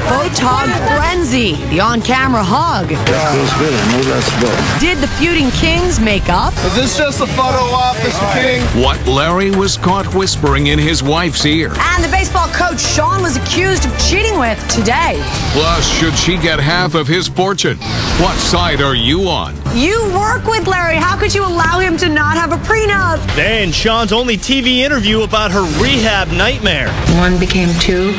photog frenzy, the on-camera hug. That feels good. I know that's good. Did the feuding kings make up? Is this just a photo op, Mr. King? What Larry was caught whispering in his wife's ear. And the baseball coach Sean was accused of cheating with today. Plus, should she get half of his fortune? What side are you on? You work with Larry. How could you allow him to not have a prenup? Then Sean's only TV interview about her rehab nightmare. 1 became 2,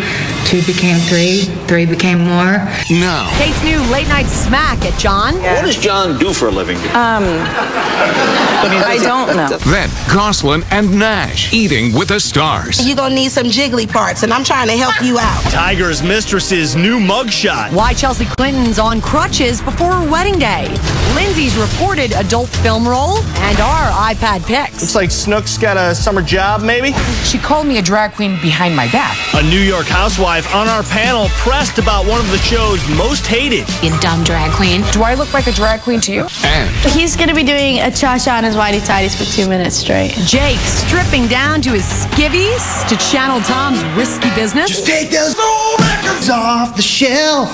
2 became 3, 3 became more. Now, Kate's new late-night smack at John. What does John do for a living? I don't know. then Gosselin and Nash eating with the stars. You're gonna need some jiggly parts, and I'm trying to help you out. Tiger's mistress's new mugshot. Why Chelsea Clinton's on crutches before her wedding day. Lindsay's reported adult film role and our iPad picks. Looks like Snook's got a summer job, maybe? She called me a drag queen behind my back. A New York housewife on our panel pressed about one of the show's most hated. You dumb drag queen. Do I look like a drag queen to you? And He's going to be doing a cha-cha on his whitey-tighties for 2 minutes straight. Jake stripping down to his skivvies to channel Tom's risky business. Take those old records off the shelf.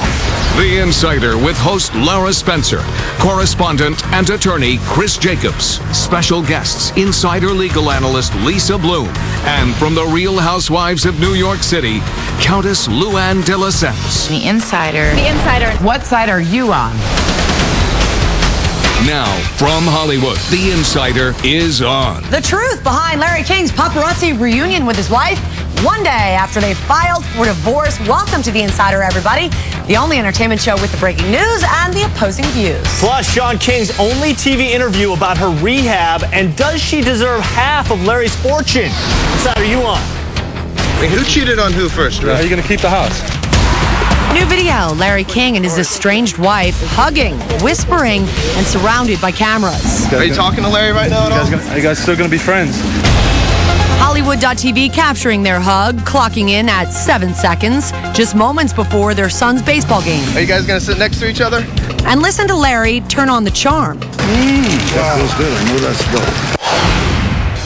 The Insider with host Laura Spencer, correspondent and attorney Chris Jacobs, special guests Insider legal analyst Lisa Bloom, and from the Real Housewives of New York City, Countess Luann de Lesseps. The Insider. The Insider. What side are you on? Now, from Hollywood, The Insider is on. The truth behind Larry King's paparazzi reunion with his wife one day after they filed for divorce. Welcome to The Insider, everybody. The only entertainment show with the breaking news and the opposing views. Plus, Sean King's only TV interview about her rehab, and does she deserve half of Larry's fortune? What side are you on? Wait, who cheated on who first, Rick? How are you going to keep the house? New video, Larry King and his estranged wife hugging, whispering, and surrounded by cameras. Are you talking to Larry right now at all? Are you guys still going to be friends? Hollywood.tv capturing their hug, clocking in at 7 seconds, just moments before their son's baseball game. Are you guys going to sit next to each other? And listen to Larry turn on the charm. That feels good. I know that's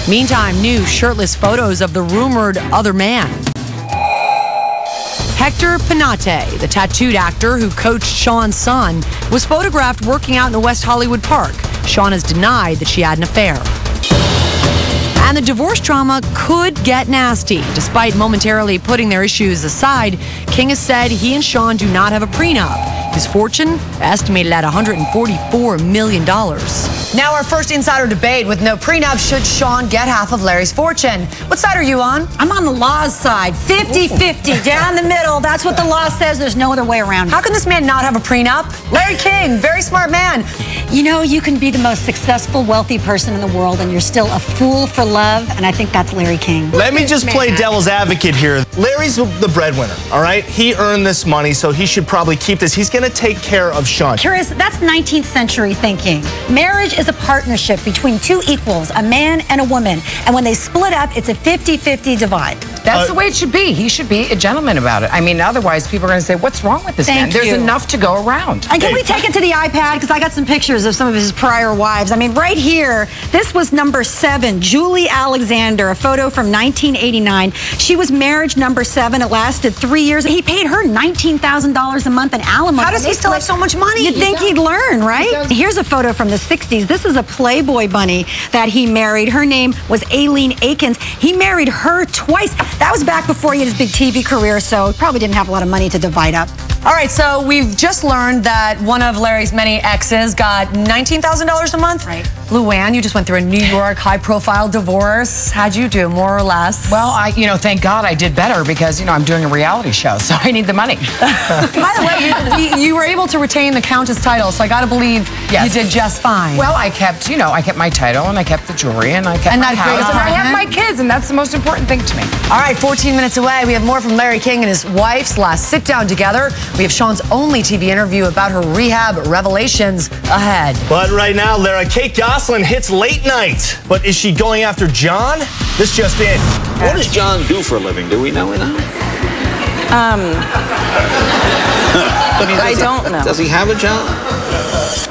good. Meantime, new shirtless photos of the rumored other man. Hector Penate, the tattooed actor who coached Sean's son, was photographed working out in a West Hollywood park. Sean has denied that she had an affair. And the divorce drama could get nasty. Despite momentarily putting their issues aside, King has said he and Sean do not have a prenup. His fortune estimated at $144 million. Now our first insider debate with no prenup. Should Sean get half of Larry's fortune? What side are you on? I'm on the law's side. 50-50, down the middle. That's what the law says. There's no other way around it. How can this man not have a prenup? Larry King, very smart man. You know, you can be the most successful, wealthy person in the world, and you're still a fool for love, and I think that's Larry King. Let me just play devil's advocate here. Larry's the breadwinner, all right? He earned this money, so he should probably keep this. He's going to take care of Sean. Curious, that's 19th century thinking. Marriage is a partnership between two equals, a man and a woman. And when they split up, it's a 50-50 divide. That's the way it should be. He should be a gentleman about it. I mean, otherwise people are going to say, what's wrong with this man? Thank There's you. enough to go around. And can we take it to the iPad? Because I got some pictures of some of his prior wives. I mean, right here, this was number 7, Julie Alexander, a photo from 1989. She was marriage number 7. It lasted 3 years. He paid her $19,000 a month in alimony. How does he still have so much money? You'd think he'd learn, right? Here's a photo from the 60s. This is a Playboy bunny that he married. Her name was Aileen Akins. He married her twice. That was back before he had his big TV career, so he probably didn't have a lot of money to divide up. All right, so we've just learned that one of Larry's many exes got $19,000 a month. Right. Luann, you just went through a New York high-profile divorce. How'd you do, more or less? Well, thank God I did better because, I'm doing a reality show, so I need the money. By the way, you were able to retain the Countess title, so I got to believe you did just fine. Well, I kept my title, and I kept the jewelry, and I kept my house, and I have my kids, and that's the most important thing to me. All right, 14 minutes away. We have more from Larry King and his wife's last sit-down together. We have Sean's only TV interview about her rehab revelations ahead. But right now, Lara, Kate Gosselin hits late night. But is she going after John? This just in. What does John do for a living? Do we know enough? I don't know. Does he have a job?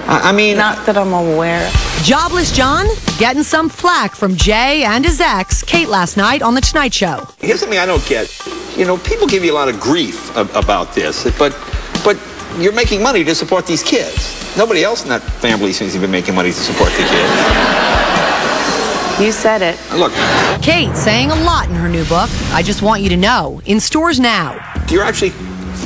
I mean... Not that I'm aware. Jobless John getting some flack from Jay and his ex, Kate, last night on The Tonight Show. Here's something I don't get. you know, people give you a lot of grief about this, but you're making money to support these kids. Nobody else in that family seems to be making money to support the kids. You said it. Look. Kate saying a lot in her new book, I Just Want You to Know, in stores now. You're actually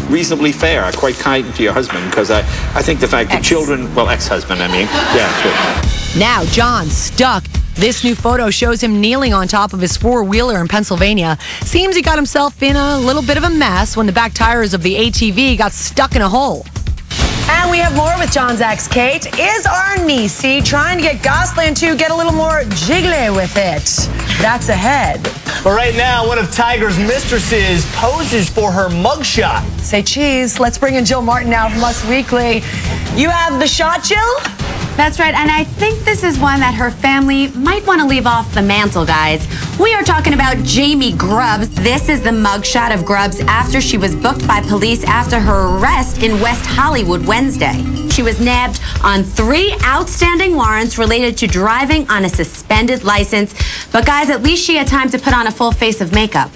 reasonably fair, quite kind to your husband, because I think the fact that children, well, ex-husband, I mean, yeah, sure. Now John's stuck. This new photo shows him kneeling on top of his four-wheeler in Pennsylvania. Seems he got himself in a little bit of a mess when the back tires of the ATV got stuck in a hole. And we have more with John's ex, Kate. Is our Niecy trying to get Gosselin to get a little more jiggly with it? That's ahead. But right now, one of Tiger's mistresses poses for her mugshot. Say cheese. Let's bring in Jill Martin now from Us Weekly. You have the shot, Jill? That's right, and I think this is one that her family might want to leave off the mantle, guys. We are talking about Jamie Grubbs. This is the mugshot of Grubbs after she was booked by police after her arrest in West Hollywood Wednesday. She was nabbed on 3 outstanding warrants related to driving on a suspended license. But guys, at least she had time to put on a full face of makeup.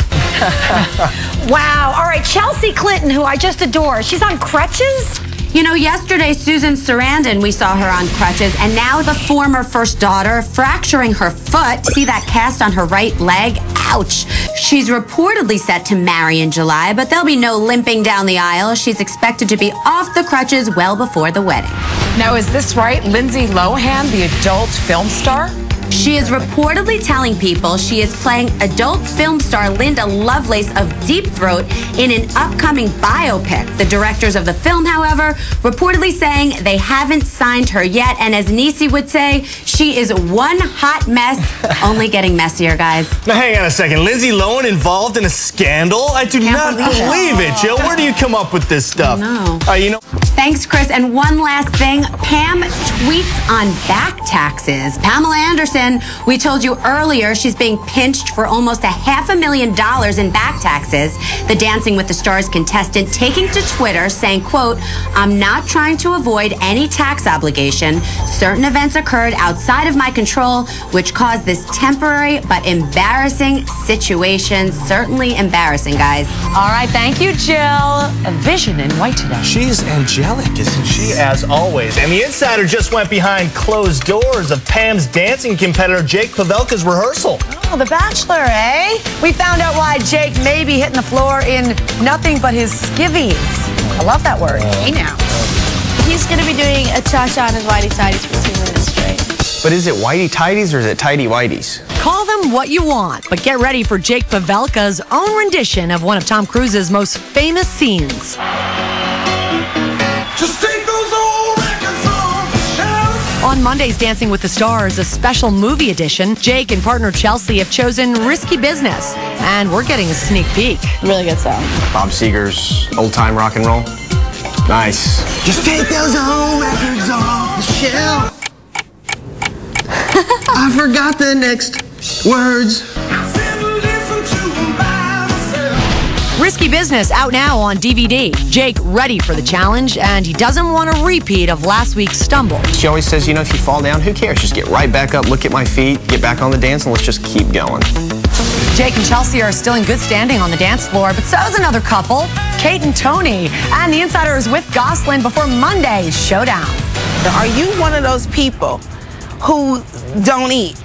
Wow. All right, Chelsea Clinton, who I just adore, she's on crutches? You know, yesterday, Susan Sarandon, we saw her on crutches, and now the former first daughter fracturing her foot. See that cast on her right leg? Ouch. She's reportedly set to marry in July, but there'll be no limping down the aisle. She's expected to be off the crutches well before the wedding. Now, is this right? Lindsay Lohan, the adult film star? She is reportedly telling people she is playing adult film star Linda Lovelace of Deep Throat in an upcoming biopic. The directors of the film, however, reportedly saying they haven't signed her yet. And as Niecy would say, she is one hot mess, only getting messier, guys. Now, hang on a second. Lindsay Lohan involved in a scandal? I do not believe it, Jill. Where do you come up with this stuff? No. You know. Thanks, Chris. And one last thing. Pam tweets on back taxes. Pamela Anderson, we told you earlier she's being pinched for almost $500,000 in back taxes. The Dancing with the Stars contestant taking to Twitter saying, quote, I'm not trying to avoid any tax obligation. Certain events occurred outside of my control, which caused this temporary but embarrassing situation. Certainly embarrassing, guys. All right, thank you, Jill. A vision in white today. She's angelic, isn't she? As always. And the Insider just went behind closed doors of Pam's dancing competitor Jake Pavelka's rehearsal. Oh, The Bachelor, eh? We found out why Jake may be hitting the floor in nothing but his skivvies. I love that word. Hey now. He's going to be doing a cha-cha on his whitey tighties for 2 minutes straight. But is it whitey tighties or is it tighty whiteys? Call them what you want, but get ready for Jake Pavelka's own rendition of one of Tom Cruise's most famous scenes. Just take those old records off the shelf. On Monday's Dancing with the Stars, a special movie edition, Jake and partner Chelsea have chosen Risky Business, and we're getting a sneak peek. Really good song. Bob Seger's old-time rock and roll. Nice. Just take those old records off the shelf. I forgot the next words. Risky Business out now on DVD. Jake ready for the challenge, and he doesn't want a repeat of last week's stumble. She always says, you know, if you fall down, who cares? Just get right back up, look at my feet, get back on the dance, and let's just keep going. Jake and Chelsea are still in good standing on the dance floor, but so is another couple, Kate and Tony. And the Insider is with Gosselin before Monday's showdown. Are you one of those people who don't eat?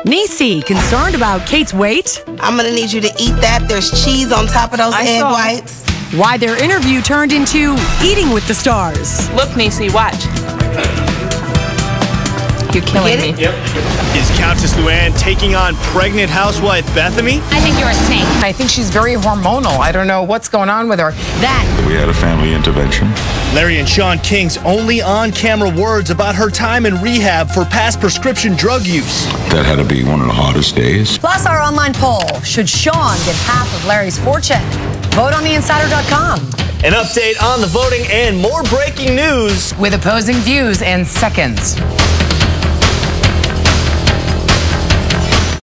Niecy, concerned about Kate's weight? I'm gonna need you to eat that. There's cheese on top of those egg whites. Why their interview turned into Eating with the Stars. Look, Niecy, watch. You're killing me. Yep. Is Countess Luann taking on pregnant housewife Bethany? I think you're a snake. I think she's very hormonal. I don't know what's going on with her. We had a family intervention. Larry and Sean King's only on-camera words about her time in rehab for past prescription drug use. That had to be one of the hardest days. Plus our online poll, should Sean get half of Larry's fortune? Vote on theinsider.com. An update on the voting and more breaking news with opposing views in seconds.